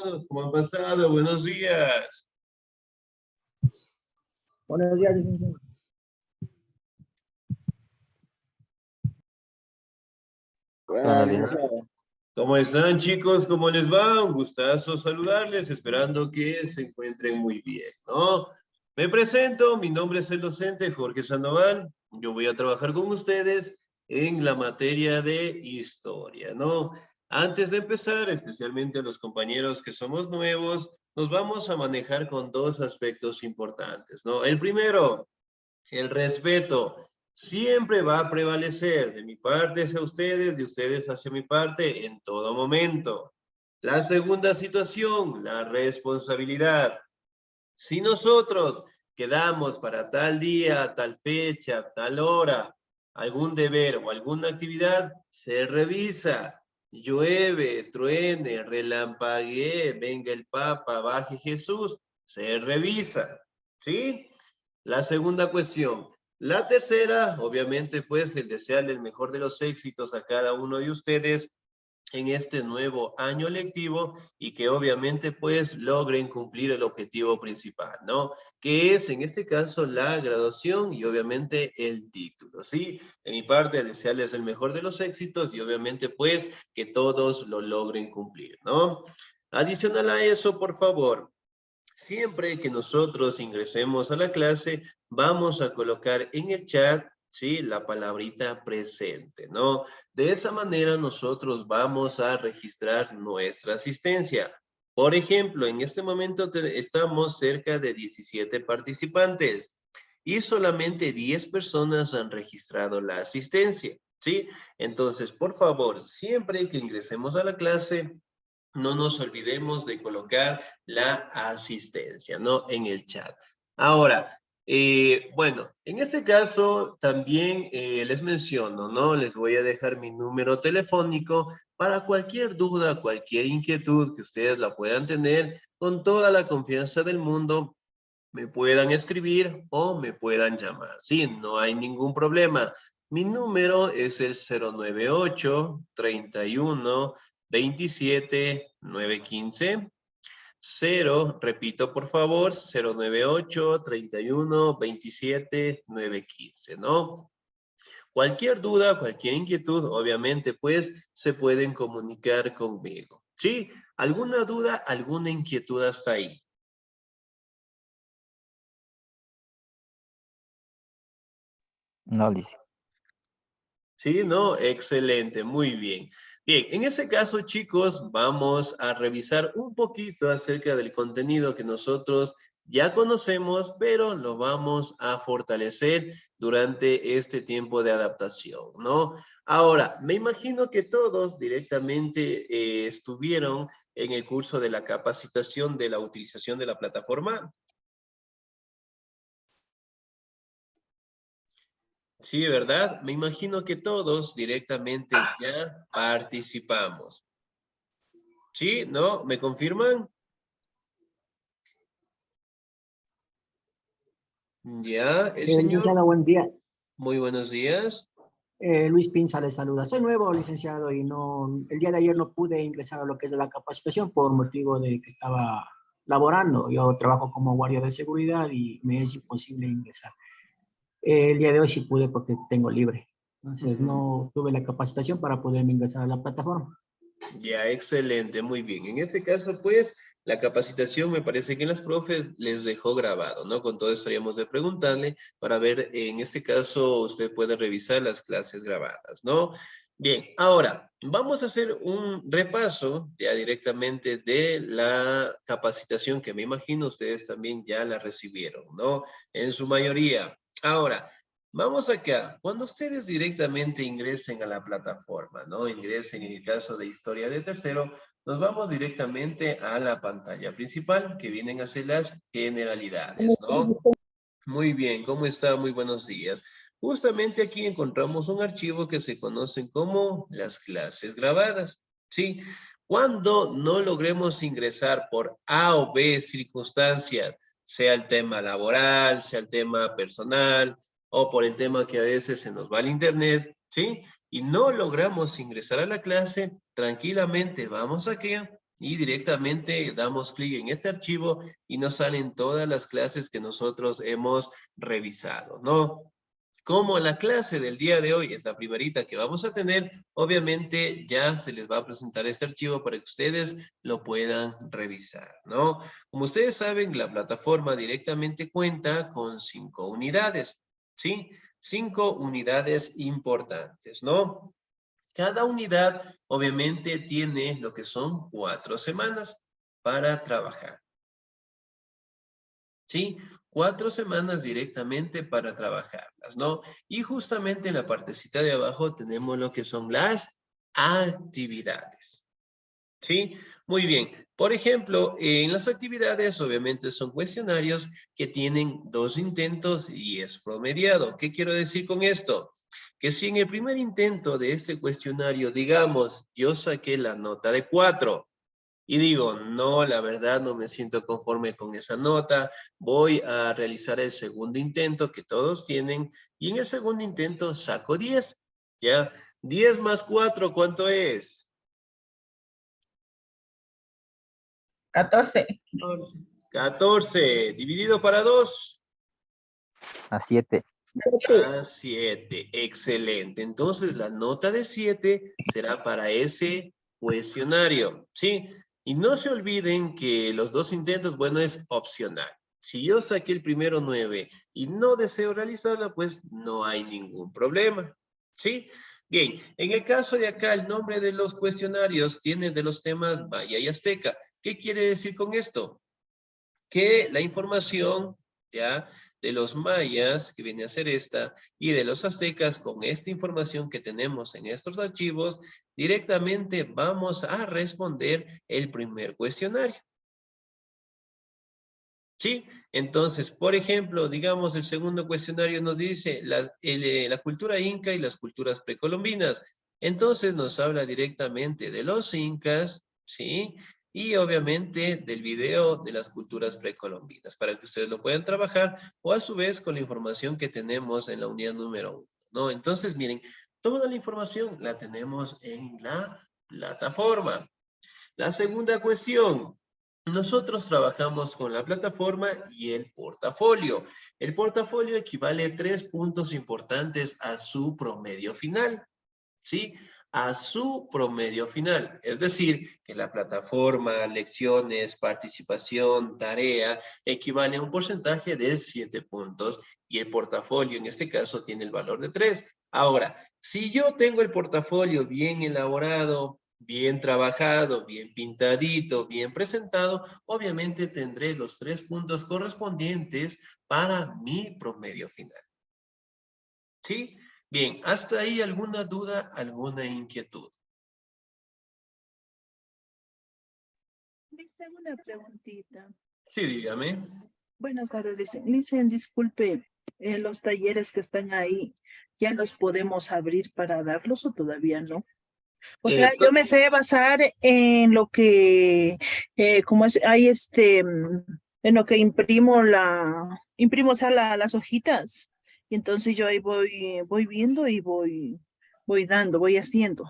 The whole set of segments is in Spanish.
todos, ¿cómo han pasado? Buenos días. Buenos días, licenciado. Buenos días. ¿Cómo están, chicos? ¿Cómo les va? Un gustazo saludarles, esperando que se encuentren muy bien, ¿no? Me presento, mi nombre es el docente Jorge Sandoval. Yo voy a trabajar con ustedes en la materia de historia, ¿no? Antes de empezar, especialmente a los compañeros que somos nuevos, nos vamos a manejar con dos aspectos importantes, ¿no? El primero, el respeto siempre va a prevalecer de mi parte hacia ustedes, de ustedes hacia mi parte en todo momento. La segunda situación, la responsabilidad. Si nosotros quedamos para tal día, tal fecha, tal hora, algún deber o alguna actividad, se revisa. Llueve, truene, relampaguee, venga el Papa, baje Jesús, se revisa. ¿Sí? La segunda cuestión. La tercera, obviamente, pues el desearle el mejor de los éxitos a cada uno de ustedes en este nuevo año lectivo y que obviamente pues logren cumplir el objetivo principal, ¿no? Que es en este caso la graduación y obviamente el título, ¿sí? De mi parte, desearles el mejor de los éxitos y obviamente pues que todos lo logren cumplir, ¿no? Adicional a eso, por favor, siempre que nosotros ingresemos a la clase, vamos a colocar en el chat, ¿sí? La palabrita presente, ¿no? De esa manera nosotros vamos a registrar nuestra asistencia. Por ejemplo, en este momento estamos cerca de 17 participantes y solamente 10 personas han registrado la asistencia, ¿sí? Entonces, por favor, siempre que ingresemos a la clase, no nos olvidemos de colocar la asistencia, ¿no? En el chat. Ahora, bueno, en este caso también les menciono, ¿no? Les voy a dejar mi número telefónico para cualquier duda, cualquier inquietud que ustedes la puedan tener, con toda la confianza del mundo, me puedan escribir o me puedan llamar. Sí, no hay ningún problema. Mi número es el 098-31-27-915. 0, repito por favor, 098-31-27-915, ¿no? Cualquier duda, cualquier inquietud, obviamente, pues, se pueden comunicar conmigo. ¿Sí? ¿Alguna duda, alguna inquietud hasta ahí? No, lice. Sí, ¿no? Excelente, muy bien. Bien, en ese caso, chicos, vamos a revisar un poquito acerca del contenido que nosotros ya conocemos, pero lo vamos a fortalecer durante este tiempo de adaptación, ¿no? Ahora, me imagino que todos directamente estuvieron en el curso de la capacitación de la utilización de la plataforma. Sí, ¿verdad? Me imagino que todos directamente ya participamos. ¿Sí? ¿No? ¿Me confirman? Ya, el señor. Licenciado, buen día. Muy buenos días. Luis Pinza le saluda. Soy nuevo, licenciado, y el día de ayer no pude ingresar a lo que es de la capacitación por motivo de que estaba laborando. Yo trabajo como guardia de seguridad y me es imposible ingresar. El día de hoy sí pude porque tengo libre. Entonces no tuve la capacitación para poderme ingresar a la plataforma. Ya, excelente, muy bien. En este caso, pues, la capacitación me parece que las profes les dejó grabado, ¿no? Con todo estaríamos de preguntarle para ver, en este caso, usted puede revisar las clases grabadas, ¿no? Bien, ahora, vamos a hacer un repaso ya directamente de la capacitación que me imagino ustedes también ya la recibieron, ¿no? En su mayoría. Ahora, vamos acá. Cuando ustedes directamente ingresen a la plataforma, ¿no? Ingresen en el caso de historia de tercero, nos vamos directamente a la pantalla principal, que vienen a ser las generalidades, ¿no? Muy bien, ¿cómo está? Muy buenos días. Justamente aquí encontramos un archivo que se conocen como las clases grabadas, ¿sí? Cuando no logremos ingresar por A o B circunstancias, sea el tema laboral, sea el tema personal, o por el tema que a veces se nos va al internet, ¿sí? Y no logramos ingresar a la clase, tranquilamente vamos aquí y directamente damos clic en este archivo y nos salen todas las clases que nosotros hemos revisado, ¿no? Como la clase del día de hoy es la primerita que vamos a tener, obviamente ya se les va a presentar este archivo para que ustedes lo puedan revisar, ¿no? Como ustedes saben, la plataforma directamente cuenta con 5 unidades, ¿sí? 5 unidades importantes, ¿no? Cada unidad obviamente tiene lo que son 4 semanas para trabajar. ¿Sí? 4 semanas directamente para trabajarlas, ¿no? Y justamente en la partecita de abajo tenemos lo que son las actividades. ¿Sí? Muy bien. Por ejemplo, en las actividades obviamente son cuestionarios que tienen 2 intentos y es promediado. ¿Qué quiero decir con esto? Que si en el primer intento de este cuestionario, digamos, yo saqué la nota de 4, y digo, no, la verdad no me siento conforme con esa nota, voy a realizar el segundo intento que todos tienen, y en el segundo intento saco 10, ¿ya? 10 más 4, ¿cuánto es? 14. 14, dividido para 2. A 7. A 7, excelente. Entonces la nota de 7 será para ese cuestionario, ¿sí? Y no se olviden que los 2 intentos, bueno, es opcional. Si yo saqué el primero 9 y no deseo realizarla, pues no hay ningún problema, ¿sí? Bien, en el caso de acá, el nombre de los cuestionarios tiene de los temas maya y azteca. ¿Qué quiere decir con esto? Que la información, ¿ya?, de los mayas, que viene a ser esta, y de los aztecas, con esta información que tenemos en estos archivos, directamente vamos a responder el primer cuestionario. ¿Sí? Entonces, por ejemplo, digamos, el segundo cuestionario nos dice la cultura inca y las culturas precolombinas. Entonces, nos habla directamente de los incas, ¿sí? Y obviamente del video de las culturas precolombinas, para que ustedes lo puedan trabajar, o a su vez con la información que tenemos en la unidad número 1, ¿no? Entonces, miren, toda la información la tenemos en la plataforma. La segunda cuestión, nosotros trabajamos con la plataforma y el portafolio. El portafolio equivale a 3 puntos importantes a su promedio final, ¿sí? A su promedio final. Es decir, que la plataforma, lecciones, participación, tarea, equivale a un porcentaje de 7 puntos y el portafolio en este caso tiene el valor de 3. Ahora, si yo tengo el portafolio bien elaborado, bien trabajado, bien pintadito, bien presentado, obviamente tendré los 3 puntos correspondientes para mi promedio final. ¿Sí? Bien, hasta ahí alguna duda, alguna inquietud. Dice una preguntita. Sí, dígame. Buenas tardes, Licen, disculpe, los talleres que están ahí, ¿ya los podemos abrir para darlos o todavía no? O sea, yo me sé basar en lo que, como es, hay en lo que imprimo, o sea, las hojitas. Y entonces yo ahí voy viendo y voy dando, voy haciendo.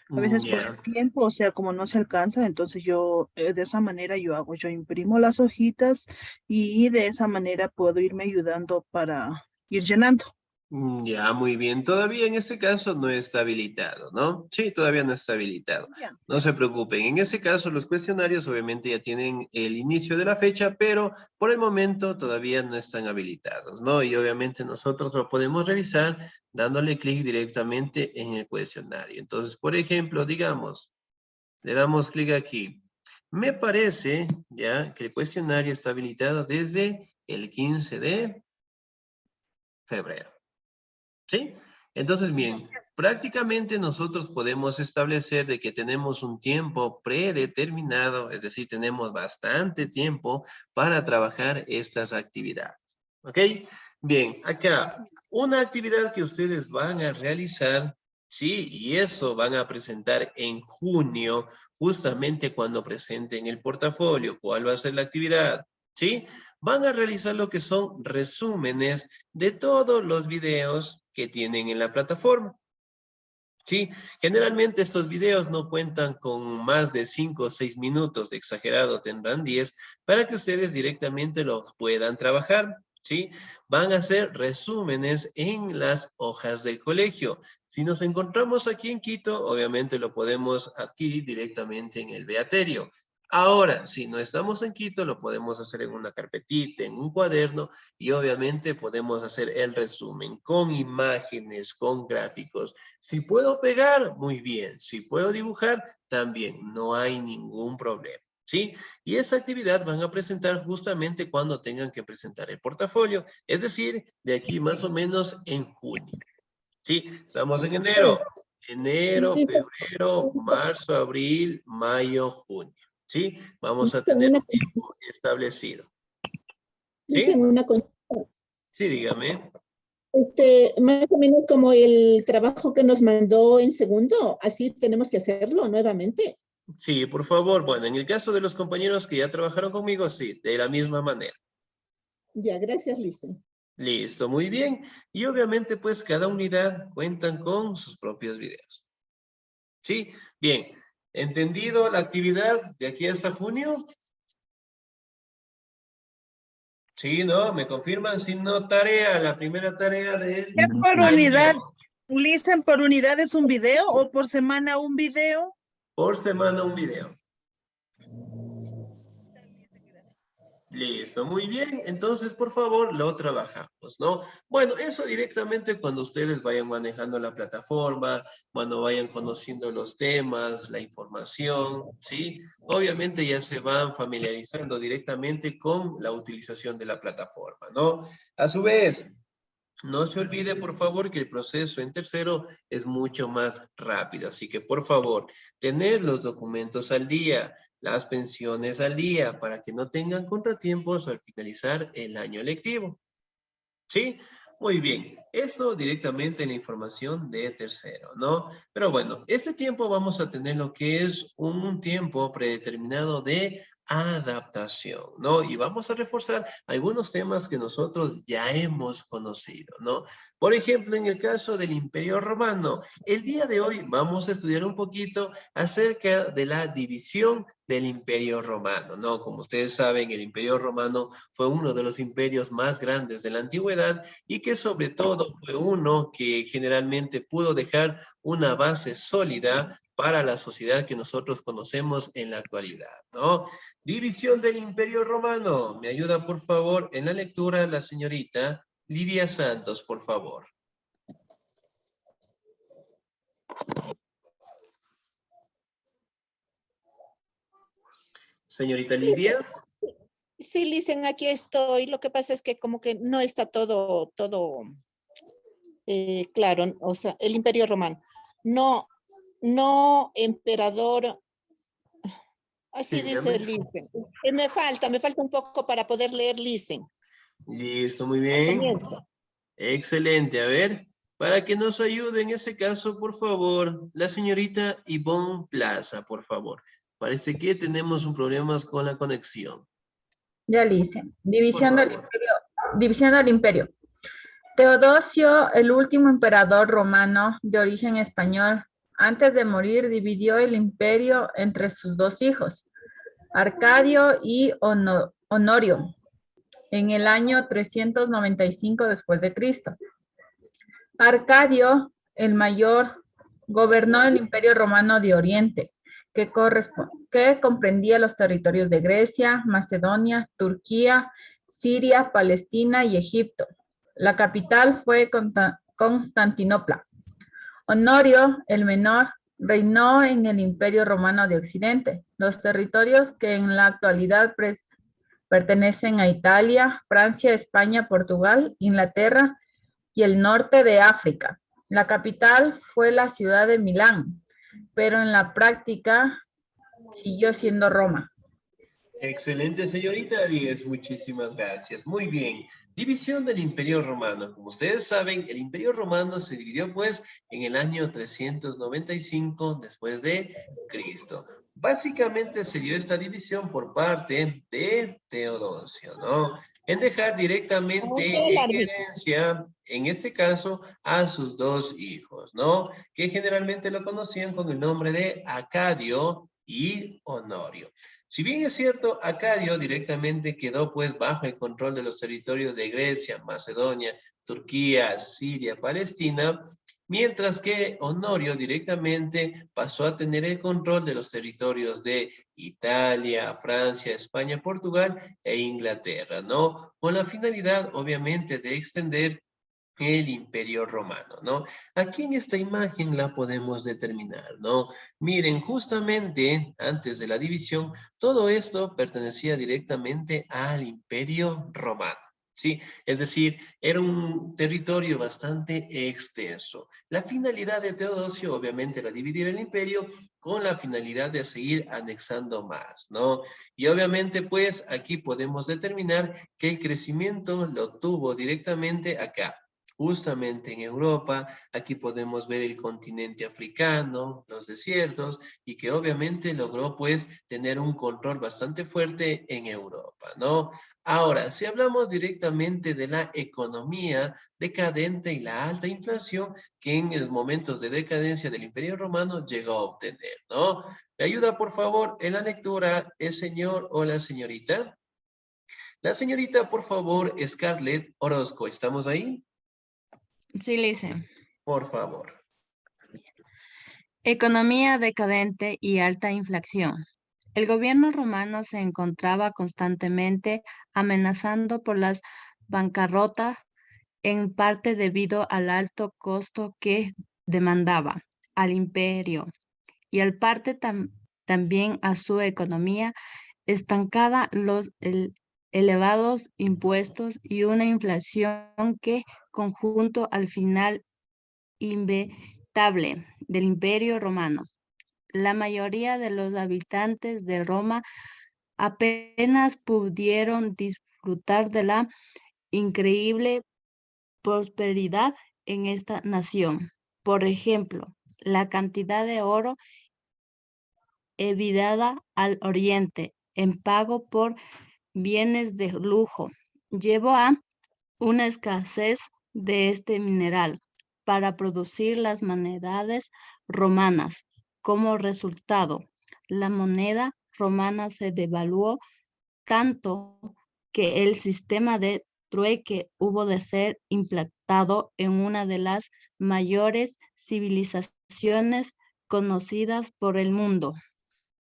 A veces por el tiempo, o sea, como no se alcanza, entonces yo de esa manera yo imprimo las hojitas y de esa manera puedo irme ayudando para ir llenando. Ya, muy bien. Todavía en este caso no está habilitado, ¿no? Sí, todavía no está habilitado. Ya. No se preocupen. En ese caso, los cuestionarios obviamente ya tienen el inicio de la fecha, pero por el momento todavía no están habilitados, ¿no? Y obviamente nosotros lo podemos revisar dándole clic directamente en el cuestionario. Entonces, por ejemplo, digamos, le damos clic aquí. Me parece, ya, que el cuestionario está habilitado desde el 15 de febrero. ¿Sí? Entonces, miren, prácticamente nosotros podemos establecer de que tenemos un tiempo predeterminado, es decir, tenemos bastante tiempo para trabajar estas actividades. ¿Ok? Bien, acá, una actividad que ustedes van a realizar, ¿sí? Y eso van a presentar en junio, justamente cuando presenten el portafolio. ¿Cuál va a ser la actividad? ¿Sí? Van a realizar lo que son resúmenes de todos los videos que tienen en la plataforma. Sí, generalmente estos videos no cuentan con más de 5 o 6 minutos, de exagerado tendrán 10, para que ustedes directamente los puedan trabajar, ¿sí? Van a ser resúmenes en las hojas del colegio. Si nos encontramos aquí en Quito, obviamente lo podemos adquirir directamente en el beaterio. Ahora, si no estamos en Quito, lo podemos hacer en una carpetita, en un cuaderno, y obviamente podemos hacer el resumen con imágenes, con gráficos. Si puedo pegar, muy bien. Si puedo dibujar, también. No hay ningún problema, ¿sí? Y esa actividad van a presentar justamente cuando tengan que presentar el portafolio. Es decir, de aquí más o menos en junio, ¿sí? Estamos en enero. Enero, febrero, marzo, abril, mayo, junio, ¿sí? Vamos a tener un tiempo establecido, Dicen ¿sí? una cosa, Sí, dígame. más o menos como el trabajo que nos mandó en segundo, así tenemos que hacerlo nuevamente. Sí, por favor. Bueno, en el caso de los compañeros que ya trabajaron conmigo, sí, de la misma manera. Ya, gracias, Lisa. Listo, muy bien. Y obviamente, pues, cada unidad cuentan con sus propios videos. ¿Sí? Bien. ¿Entendido la actividad de aquí hasta junio? Sí, ¿no? ¿Me confirman? Si no, tarea, la primera tarea del ¿Qué por año. unidad? Listen, ¿por unidad es un video o por semana un video? Por semana un video. Listo, muy bien. Entonces, por favor, lo trabajamos, ¿no? Bueno, eso directamente cuando ustedes vayan manejando la plataforma, cuando vayan conociendo los temas, la información, ¿sí? Obviamente ya se van familiarizando directamente con la utilización de la plataforma, ¿no? A su vez, no se olvide, por favor, que el proceso en tercero es mucho más rápido. Así que, por favor, tener los documentos al día, las pensiones al día, para que no tengan contratiempos al finalizar el año lectivo. ¿Sí? Muy bien. Esto directamente en la información de tercero, ¿no? Pero bueno, este tiempo vamos a tener lo que es un tiempo predeterminado de adaptación, ¿no? Y vamos a reforzar algunos temas que nosotros ya hemos conocido, ¿no? Por ejemplo, en el caso del Imperio Romano, el día de hoy vamos a estudiar un poquito acerca de la división del Imperio Romano, ¿no? Como ustedes saben, el Imperio Romano fue uno de los imperios más grandes de la antigüedad y que sobre todo fue uno que generalmente pudo dejar una base sólida para la sociedad que nosotros conocemos en la actualidad, ¿no? División del Imperio Romano. ¿Me ayuda, por favor, en la lectura la señorita Lidia Santos, por favor? Señorita Lidia. Sí, Lisa, aquí estoy. Lo que pasa es que como que no está todo claro. O sea, el Imperio Romano. No, no emperador. Sí, Así dice dígame. Lisen. Me falta un poco para poder leer Lisen. Listo, muy Al bien. comienzo. Excelente. A ver, para que nos ayude en ese caso, por favor, la señorita Ivonne Plaza, por favor. Parece que tenemos un problema con la conexión. Ya le hice. Por favor. División del imperio. Teodosio, el último emperador romano de origen español, antes de morir dividió el imperio entre sus dos hijos, Arcadio y Honorio, en el año 395 después de Cristo. Arcadio, el mayor, gobernó el Imperio Romano de Oriente, que comprendía los territorios de Grecia, Macedonia, Turquía, Siria, Palestina y Egipto. La capital fue Constantinopla. Honorio, el menor, reinó en el Imperio Romano de Occidente, los territorios que en la actualidad pertenecen a Italia, Francia, España, Portugal, Inglaterra y el norte de África. La capital fue la ciudad de Milán, pero en la práctica siguió siendo Roma. Excelente, señorita Díez, muchísimas gracias. Muy bien. División del Imperio Romano. Como ustedes saben, el Imperio Romano se dividió pues en el año 395 después de Cristo. Básicamente se dio esta división por parte de Teodosio, ¿no? en dejar directamente en herencia, en este caso, a sus dos hijos, ¿no? Que generalmente lo conocían con el nombre de Acadio y Honorio. Si bien es cierto, Acadio directamente quedó pues bajo el control de los territorios de Grecia, Macedonia, Turquía, Siria, Palestina, mientras que Honorio directamente pasó a tener el control de los territorios de Italia, Francia, España, Portugal e Inglaterra, ¿no? Con la finalidad, obviamente, de extender el Imperio Romano, ¿no? Aquí en esta imagen la podemos determinar, ¿no? Miren, justamente antes de la división, todo esto pertenecía directamente al Imperio Romano. ¿Sí? Es decir, era un territorio bastante extenso. La finalidad de Teodosio, obviamente, era dividir el imperio con la finalidad de seguir anexando más, ¿no? Y obviamente, pues, aquí podemos determinar que el crecimiento lo tuvo directamente acá, justamente en Europa. Aquí podemos ver el continente africano, los desiertos, y que obviamente logró pues tener un control bastante fuerte en Europa, ¿no? Ahora, si hablamos directamente de la economía decadente y la alta inflación que en los momentos de decadencia del Imperio Romano llegó a obtener, ¿no? ¿Me ayuda, por favor, en la lectura el señor o la señorita? La señorita, por favor, Scarlett Orozco, ¿estamos ahí? Sí, Lice. Por favor. Economía decadente y alta inflación. El gobierno romano se encontraba constantemente amenazando por las bancarrotas, en parte debido al alto costo que demandaba al imperio y al parte también a su economía estancada, los elevados impuestos y una inflación que conjunto al final inevitable del Imperio Romano. La mayoría de los habitantes de Roma apenas pudieron disfrutar de la increíble prosperidad en esta nación. Por ejemplo, la cantidad de oro enviada al Oriente en pago por bienes de lujo llevó a una escasez de este mineral para producir las monedas romanas. Como resultado, la moneda romana se devaluó tanto que el sistema de trueque hubo de ser implantado en una de las mayores civilizaciones conocidas por el mundo.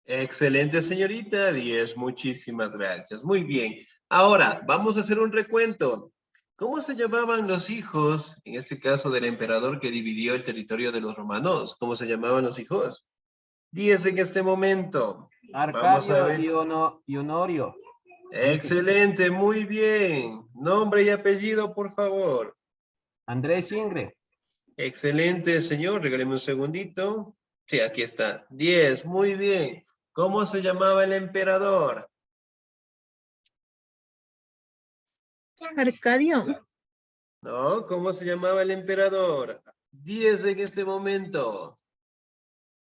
Excelente, señorita 10, muchísimas gracias. Muy bien. Ahora, vamos a hacer un recuento. ¿Cómo se llamaban los hijos, en este caso del emperador que dividió el territorio de los romanos? ¿Cómo se llamaban los hijos? 10 en este momento. Vamos a ver. Arcadio y Honorio. Excelente, muy bien. Nombre y apellido, por favor. Andrés Ingre. Excelente, señor. Regáleme un segundito. Sí, aquí está. 10, muy bien. ¿Cómo se llamaba el emperador? Arcadio. No, ¿cómo se llamaba el emperador? 10 en este momento.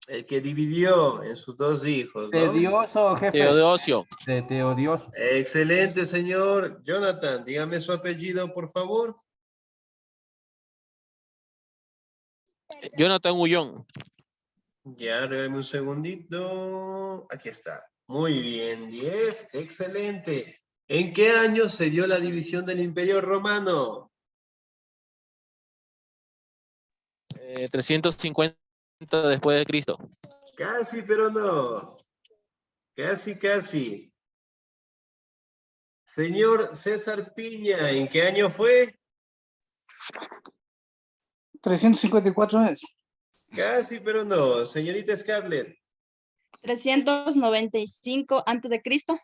El que dividió en sus dos hijos, ¿no? Tedioso, jefe. Teodosio. Teodioso. Excelente, señor. Jonathan, dígame su apellido, por favor. Jonathan Ullón. Ya, regálame un segundito. Aquí está. Muy bien, 10. Excelente. ¿En qué año se dio la división del Imperio Romano? 350 después de Cristo. Casi, pero no. Casi, casi. Señor César Piña, ¿en qué año fue? 354 es. Casi, pero no. Señorita Scarlett. 395 antes de Cristo.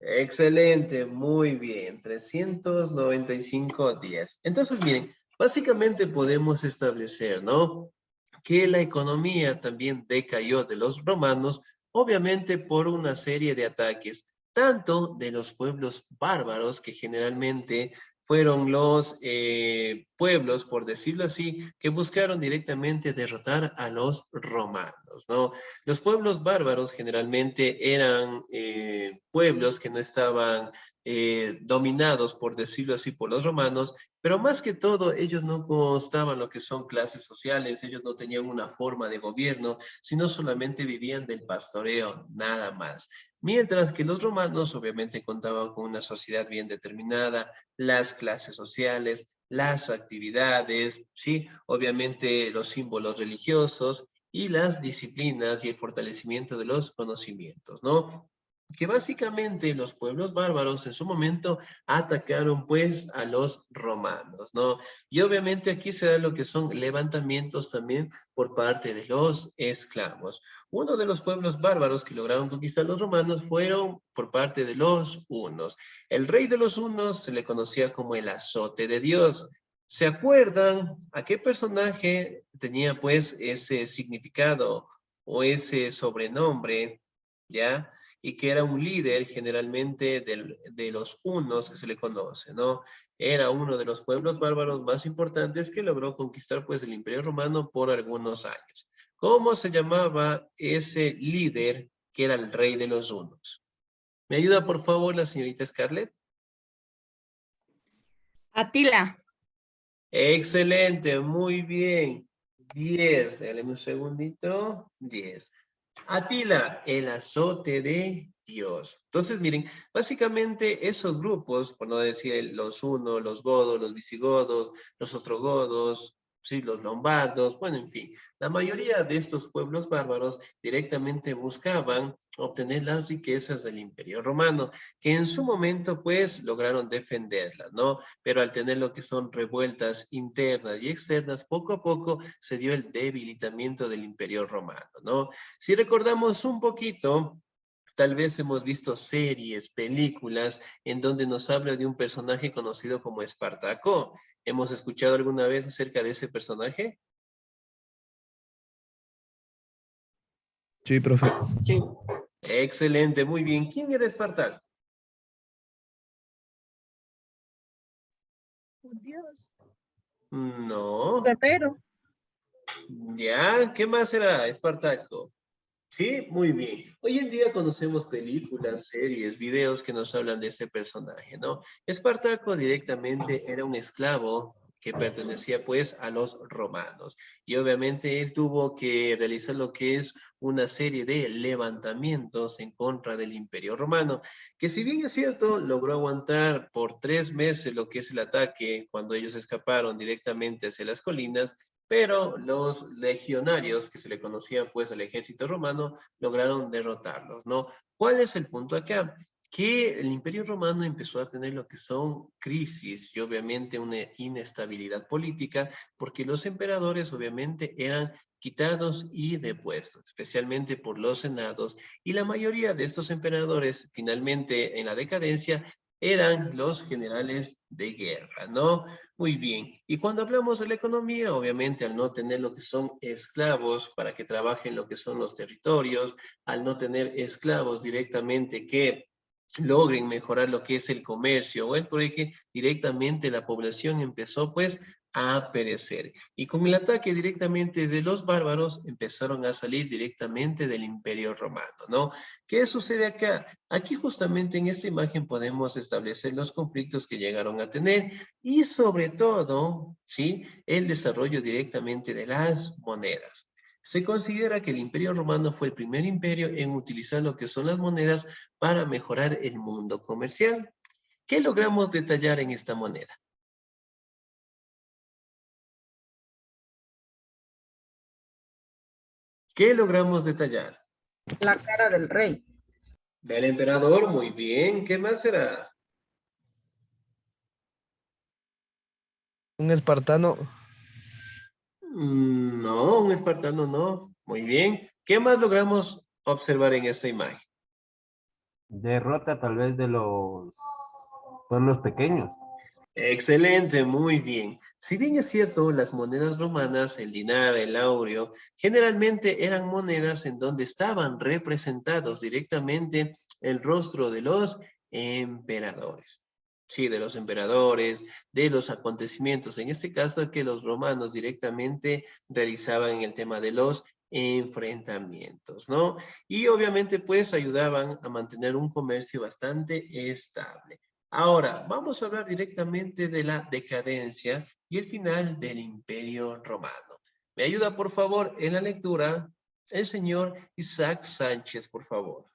Excelente, muy bien. 395 días. Entonces, miren, básicamente podemos establecer, ¿no? Que la economía también decayó de los romanos, obviamente por una serie de ataques, tanto de los pueblos bárbaros, que generalmente fueron los pueblos, por decirlo así, que buscaron directamente derrotar a los romanos, romanos, ¿no? Los pueblos bárbaros generalmente eran pueblos que no estaban dominados, por decirlo así, por los romanos, pero más que todo ellos no constaban lo que son clases sociales, ellos no tenían una forma de gobierno, sino solamente vivían del pastoreo, nada más. Mientras que los romanos obviamente contaban con una sociedad bien determinada, las clases sociales, las actividades, ¿sí? Obviamente los símbolos religiosos y las disciplinas y el fortalecimiento de los conocimientos, ¿no? Que básicamente los pueblos bárbaros en su momento atacaron pues a los romanos, ¿no? Y obviamente aquí se da lo que son levantamientos también por parte de los esclavos. Uno de los pueblos bárbaros que lograron conquistar los romanos fueron por parte de los hunos. El rey de los hunos se le conocía como el azote de Dios. ¿Se acuerdan a qué personaje tenía pues ese significado o ese sobrenombre, ya? Y que era un líder generalmente de los hunos que se le conoce, ¿no? Era uno de los pueblos bárbaros más importantes que logró conquistar pues el Imperio Romano por algunos años. ¿Cómo se llamaba ese líder que era el rey de los hunos? ¿Me ayuda por favor la señorita Scarlett? Atila. Excelente, muy bien. 10, regáleme un segundito. 10. Atila, el azote de Dios. Entonces, miren, básicamente esos grupos, por no decir los hunos, los godos, los visigodos, los ostrogodos, sí, los lombardos, bueno, en fin, la mayoría de estos pueblos bárbaros directamente buscaban obtener las riquezas del Imperio Romano, que en su momento, pues, lograron defenderlas, ¿no? Pero al tener lo que son revueltas internas y externas, poco a poco se dio el debilitamiento del Imperio Romano, ¿no? Si recordamos un poquito, tal vez hemos visto series, películas, en donde nos habla de un personaje conocido como Espartaco. ¿Hemos escuchado alguna vez acerca de ese personaje? Sí, profe. Sí, Excelente, muy bien. ¿Quién era Espartaco? Dios, No. guerrero. Ya, ¿qué más era Espartaco? Sí, muy bien. Hoy en día conocemos películas, series, videos que nos hablan de este personaje, ¿no? Espartaco directamente era un esclavo que pertenecía pues a los romanos. Y obviamente él tuvo que realizar lo que es una serie de levantamientos en contra del Imperio Romano, que si bien es cierto, logró aguantar por 3 meses lo que es el ataque cuando ellos escaparon directamente hacia las colinas, pero los legionarios, que se le conocía pues al ejército romano, lograron derrotarlos, ¿no? ¿Cuál es el punto acá? Que el Imperio Romano empezó a tener lo que son crisis y obviamente una inestabilidad política, porque los emperadores obviamente eran quitados y depuestos, especialmente por los senados, y la mayoría de estos emperadores finalmente en la decadencia eran los generales de guerra, ¿no? Muy bien. Y cuando hablamos de la economía, obviamente al no tener lo que son esclavos para que trabajen lo que son los territorios, al no tener esclavos directamente que logren mejorar lo que es el comercio o el trueque, directamente la población empezó pues a perecer. Y con el ataque directamente de los bárbaros empezaron a salir directamente del Imperio Romano, ¿no? ¿Qué sucede acá? Aquí justamente en esta imagen podemos establecer los conflictos que llegaron a tener y sobre todo, ¿sí? El desarrollo directamente de las monedas. Se considera que el Imperio Romano fue el primer imperio en utilizar lo que son las monedas para mejorar el mundo comercial. ¿Qué logramos detallar en esta moneda? ¿Qué logramos detallar? La cara del rey. Del emperador, muy bien. ¿Qué más será? Un espartano. No, un espartano no. Muy bien. ¿Qué más logramos observar en esta imagen? Derrota tal vez de los pueblos pequeños. Excelente, muy bien. Si bien es cierto, las monedas romanas, el dinar, el áureo, generalmente eran monedas en donde estaban representados directamente el rostro de los emperadores. Sí, de los emperadores, de los acontecimientos, en este caso que los romanos directamente realizaban en el tema de los enfrentamientos, ¿no? Y obviamente pues ayudaban a mantener un comercio bastante estable. Ahora, vamos a hablar directamente de la decadencia y el final del Imperio Romano. ¿Me ayuda, por favor, en la lectura el señor Isaac Sánchez, por favor?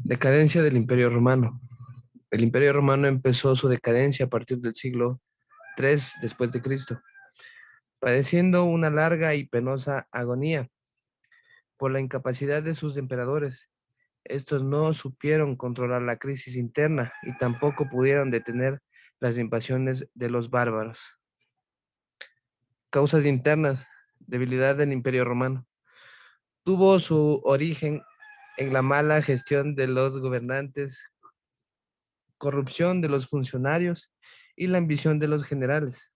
Decadencia del Imperio Romano. El Imperio Romano empezó su decadencia a partir del siglo III después de Cristo, padeciendo una larga y penosa agonía por la incapacidad de sus emperadores. Estos no supieron controlar la crisis interna y tampoco pudieron detener las invasiones de los bárbaros. Causas internas, debilidad del Imperio Romano. Tuvo su origen en la mala gestión de los gobernantes, corrupción de los funcionarios y la ambición de los generales,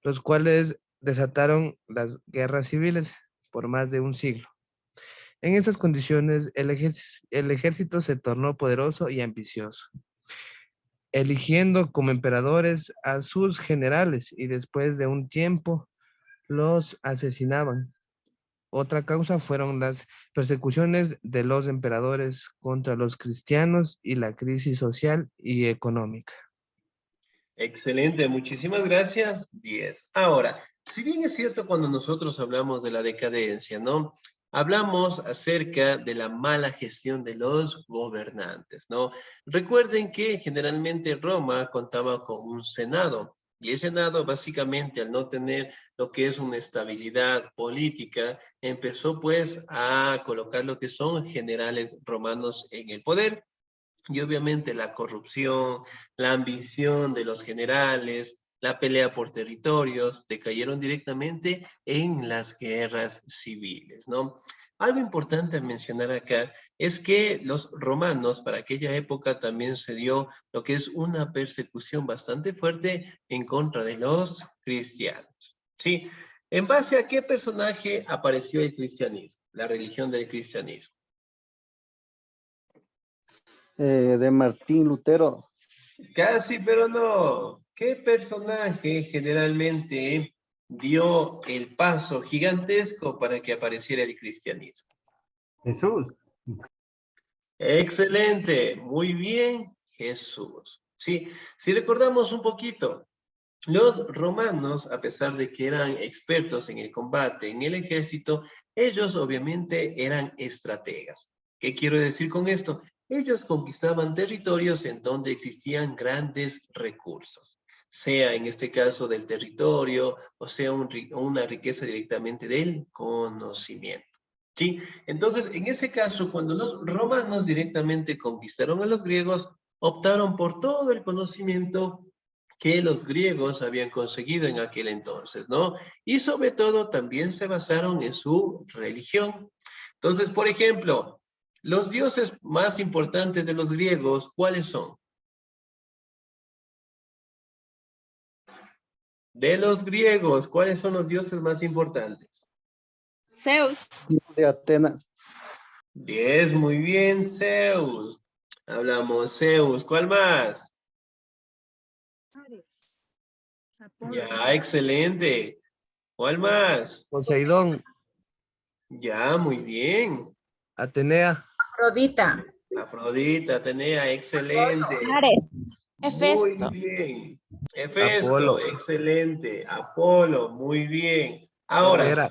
los cuales desataron las guerras civiles por más de un siglo. En estas condiciones, el ejército se tornó poderoso y ambicioso, eligiendo como emperadores a sus generales y después de un tiempo los asesinaban. Otra causa fueron las persecuciones de los emperadores contra los cristianos y la crisis social y económica. Excelente, muchísimas gracias. 10. Ahora, si bien es cierto cuando nosotros hablamos de la decadencia, ¿no? Hablamos acerca de la mala gestión de los gobernantes, ¿no? Recuerden que generalmente Roma contaba con un senado, y el senado básicamente al no tener lo que es una estabilidad política, empezó pues a colocar lo que son generales romanos en el poder. Y obviamente la corrupción, la ambición de los generales, la pelea por territorios, decayeron directamente en las guerras civiles, ¿no? Algo importante a mencionar acá es que los romanos, para aquella época también se dio lo que es una persecución bastante fuerte en contra de los cristianos, ¿sí? ¿En base a qué personaje apareció el cristianismo, la religión del cristianismo? De Martín Lutero. Casi, pero no. ¿Qué personaje generalmente dio el paso gigantesco para que apareciera el cristianismo? Jesús. Excelente, muy bien, Jesús. Sí, si recordamos un poquito, los romanos, a pesar de que eran expertos en el combate, en el ejército, ellos obviamente eran estrategas. ¿Qué quiero decir con esto? Ellos conquistaban territorios en donde existían grandes recursos, sea en este caso del territorio o sea una riqueza directamente del conocimiento. ¿Sí? Entonces, en ese caso, cuando los romanos directamente conquistaron a los griegos, optaron por todo el conocimiento que los griegos habían conseguido en aquel entonces, ¿no? Y sobre todo también se basaron en su religión. Entonces, por ejemplo, los dioses más importantes de los griegos, ¿cuáles son? De los griegos, ¿cuáles son los dioses más importantes? Zeus. De Atenas. 10, muy bien, Zeus. Hablamos Zeus, ¿cuál más? Ya, excelente. ¿Cuál más? Poseidón. Ya, muy bien. Atenea. Afrodita. Afrodita, Atenea, excelente. Ares. Muy Hefesto. bien. Hefesto, Apolo. excelente. Apolo, muy bien. Ahora, Hera.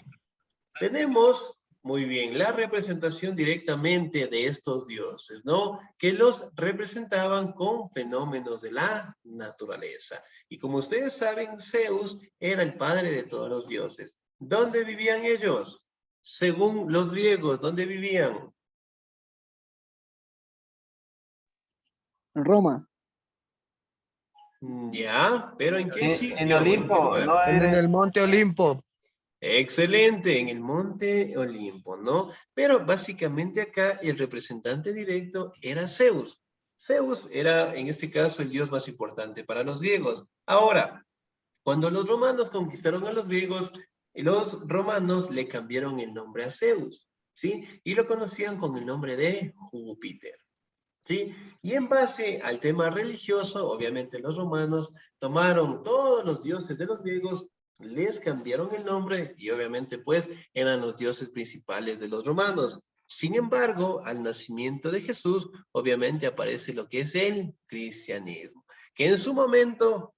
tenemos, muy bien, la representación directamente de estos dioses, ¿no? Que los representaban con fenómenos de la naturaleza. Y como ustedes saben, Zeus era el padre de todos los dioses. ¿Dónde vivían ellos? Según los griegos, ¿dónde vivían? En Roma. Ya, pero ¿en qué sitio? En Olimpo, ¿En qué lugar? no En era. el monte Olimpo. Excelente, en el monte Olimpo, ¿no? Pero básicamente acá el representante directo era Zeus. Zeus era, en este caso, el dios más importante para los griegos. Ahora, cuando los romanos conquistaron a los griegos, los romanos le cambiaron el nombre a Zeus, ¿sí? Y lo conocían con el nombre de Júpiter, ¿sí? Y en base al tema religioso, obviamente los romanos tomaron todos los dioses de los griegos les cambiaron el nombre y obviamente pues eran los dioses principales de los romanos. Sin embargo, al nacimiento de Jesús, obviamente aparece lo que es el cristianismo, que en su momento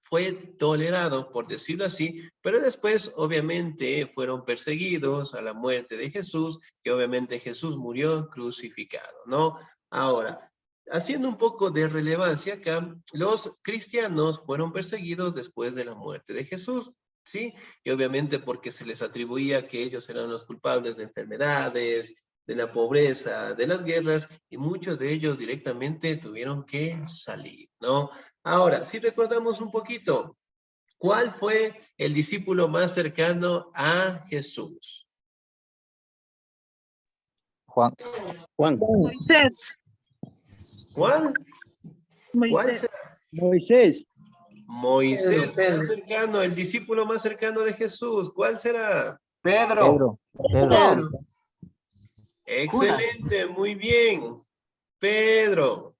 fue tolerado, por decirlo así, pero después obviamente fueron perseguidos a la muerte de Jesús, que obviamente Jesús murió crucificado, ¿no? Ahora, haciendo un poco de relevancia acá, los cristianos fueron perseguidos después de la muerte de Jesús, ¿sí? Y obviamente porque se les atribuía que ellos eran los culpables de enfermedades, de la pobreza, de las guerras, y muchos de ellos directamente tuvieron que salir, ¿no? Ahora, si recordamos un poquito, ¿cuál fue el discípulo más cercano a Jesús? Juan. Moisés. ¿Juan? ¿Cuál Moisés. será? Moisés. Moisés, Pedro. más cercano, el discípulo más cercano de Jesús. ¿Cuál será? Pedro. Pedro. Excelente, muy bien. Pedro,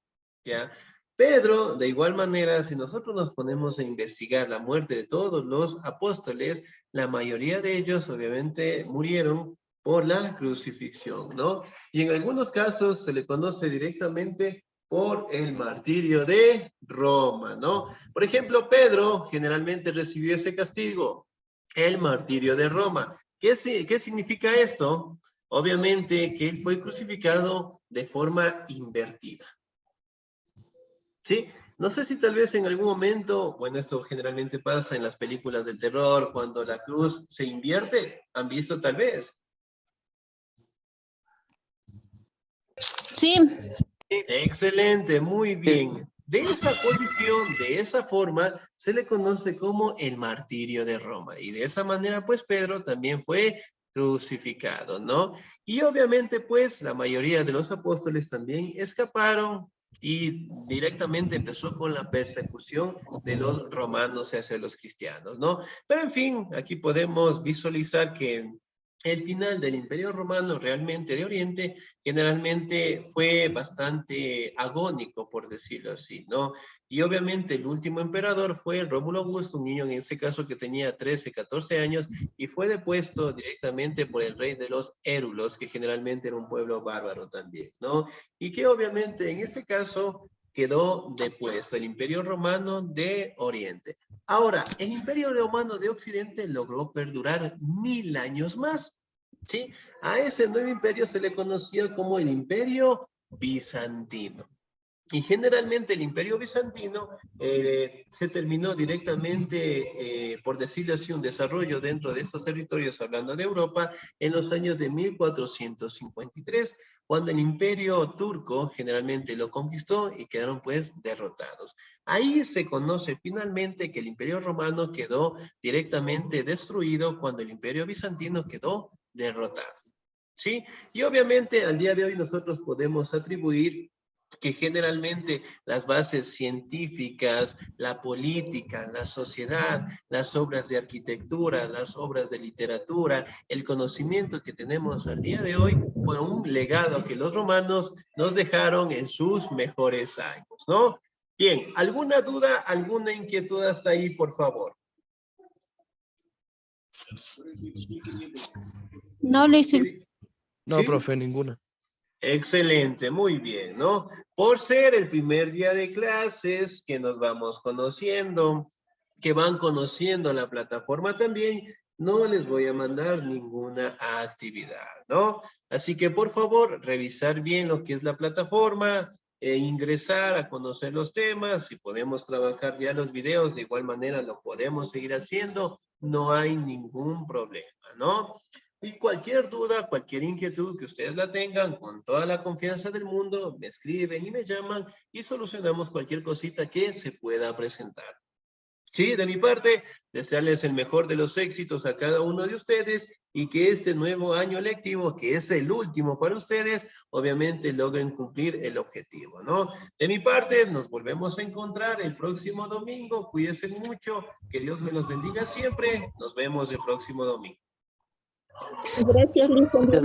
¿ya? Pedro, de igual manera, si nosotros nos ponemos a investigar la muerte de todos los apóstoles, la mayoría de ellos obviamente murieron por la crucifixión, ¿no? Y en algunos casos se le conoce directamente por el martirio de Roma, ¿no? Por ejemplo, Pedro generalmente recibió ese castigo, el martirio de Roma. ¿Qué significa esto? Obviamente que él fue crucificado de forma invertida. ¿Sí? No sé si tal vez en algún momento, bueno, esto generalmente pasa en las películas del terror, cuando la cruz se invierte, ¿han visto tal vez? Sí. Excelente, muy bien. De esa posición, de esa forma, se le conoce como el martirio de Roma. Y de esa manera, pues, Pedro también fue crucificado, ¿no? Y obviamente, pues, la mayoría de los apóstoles también escaparon y directamente empezó con la persecución de los romanos hacia los cristianos, ¿no? Pero, en fin, aquí podemos visualizar que el final del Imperio Romano realmente de Oriente generalmente fue bastante agónico, por decirlo así, ¿no? Y obviamente el último emperador fue Rómulo Augusto, un niño en ese caso que tenía 13, 14 años, y fue depuesto directamente por el rey de los Érulos, que generalmente era un pueblo bárbaro también, ¿no? Y que obviamente en este caso quedó depuesto el Imperio Romano de Oriente. Ahora, el Imperio Romano de Occidente logró perdurar 1000 años más, ¿sí? A ese nuevo imperio se le conocía como el Imperio Bizantino. Y generalmente el Imperio Bizantino se terminó directamente, por decirlo así, un desarrollo dentro de estos territorios, hablando de Europa, en los años de 1453, cuando el Imperio Turco generalmente lo conquistó y quedaron pues derrotados. Ahí se conoce finalmente que el Imperio Romano quedó directamente destruido cuando el Imperio Bizantino quedó derrotado, ¿sí? Y obviamente al día de hoy nosotros podemos atribuir que generalmente las bases científicas, la política, la sociedad, las obras de arquitectura, las obras de literatura, el conocimiento que tenemos al día de hoy fue un legado que los romanos nos dejaron en sus mejores años, ¿no? Bien, ¿alguna duda, alguna inquietud hasta ahí, por favor? No, licenciado. No, ¿Sí? profe, ninguna. Excelente, muy bien, ¿no? Por ser el primer día de clases que nos vamos conociendo, que van conociendo la plataforma también, no les voy a mandar ninguna actividad, ¿no? Así que por favor, revisar bien lo que es la plataforma, ingresar a conocer los temas, si podemos trabajar ya los videos, de igual manera lo podemos seguir haciendo, no hay ningún problema, ¿no? Y cualquier duda, cualquier inquietud que ustedes la tengan, con toda la confianza del mundo, me escriben y me llaman y solucionamos cualquier cosita que se pueda presentar. Sí, de mi parte, desearles el mejor de los éxitos a cada uno de ustedes y que este nuevo año lectivo, que es el último para ustedes, obviamente logren cumplir el objetivo, ¿no? De mi parte, nos volvemos a encontrar el próximo domingo. Cuídense mucho, que Dios me los bendiga siempre. Nos vemos el próximo domingo. Gracias, licenciado.